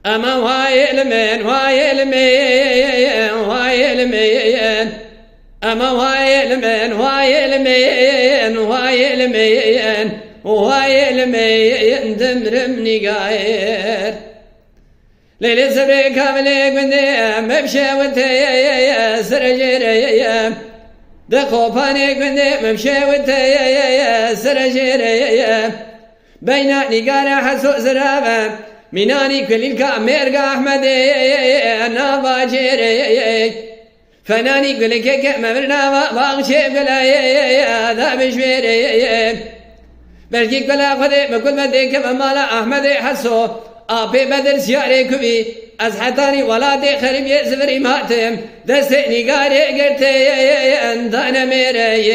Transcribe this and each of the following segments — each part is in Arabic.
أما واي المين واي المين واي المين أما واي المين واي المين واي المين واي المين دمرمني قاير ليلي سبري كاملي قندي مبشي وانتي سرجيري دقوباني قندي مبشي وانتي سرجيري بيناني قارا حسو زرابا مناني كل الكامير أحمدي نافاجيري فناني كل كيك ممرنا باغشي بلا ذا بشويري بلكي كلا خدي بكل مدي كما مالا أحمدي حسو أبي بدر سياري كبي أزحتاني ولادي خريب يزفري ماتم دستني قاري قرتي أندانا ميري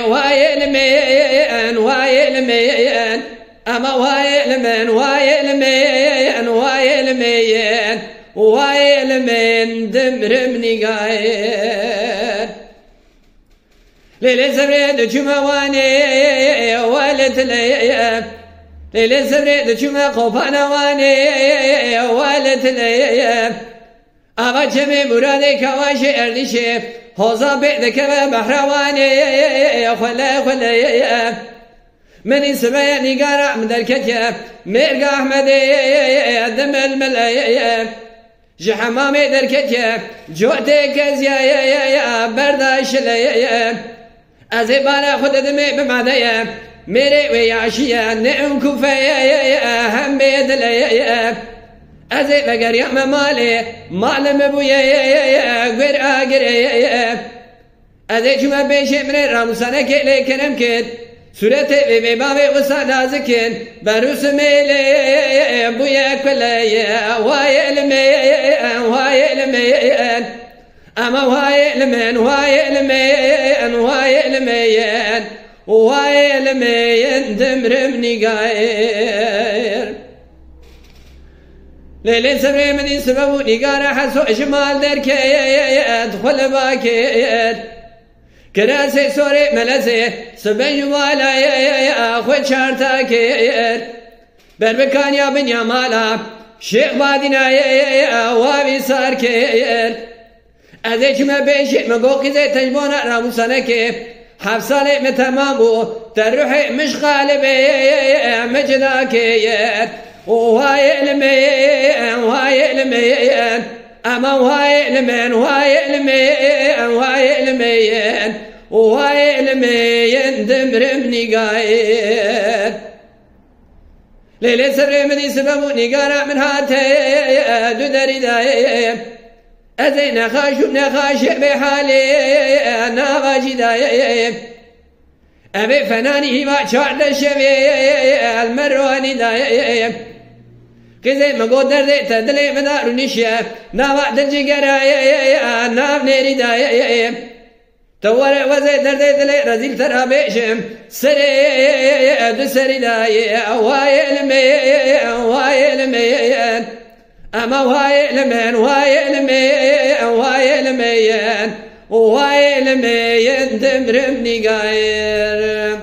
واي المين واي المين أما واي المين واي المين واي المين واي المين دمرمني قاير ليلي سبريد جمواني والت لي ليلي سبريد جمع قوبانا واني والت لي أما جمي مرادي كواشي أردشي هوزا بيدك بحرواني خلي من سبيني قارع من الكتاب ميرقى أحمدي دم الملايا جحمامي در الكتاب جوتي كزيا برداش ليا أزيبانا خد دمي بمعديا ميري ويعشيا نعم كفايا هم بيد ليا أزيب قريع مالي معلم ابويا قر آقريا أزيب جمع بيشي من الرمسانة كيلي كرم كد سورتي ببابي وصانا زكين بروس ميلي بويا كليا واي المين واي المين أما واي المين واي المين واي المين واي المين دمرمني قاير ليلي سبري مني سببوني قارا حسو إجمال دركي أدخل باكير كراسي سوري ملسي سبن والا يا خود شارتا كير بربكان يا بن يا مالا شيخ بادنا يا وابي صار كير أذيك ما بيشي مقوقي زي تجبونا راموسانا كيف حفصالي متمامو تروحي مش غالبي مجدا كير وهاي المين وهاي المين أما وهاي المين وهاي المين وهاي المين وهاي المين دمرمني قاير ليلي سري مني سببوني قارع من هاتي دودري دايم أزينا خاشي بحالي أنا غاجي دايم أبي فناني ما شعر الشبي المرواني دايم كذا ما قدر تدلي مدار نشيا نوع دلجيجرا نام نيري دايم تور وزي دردي دلي رزيل ترى بيشم سري دسري داي واي المين واي المين أما واي المين واي المين واي المين واي المين دمرمني قاير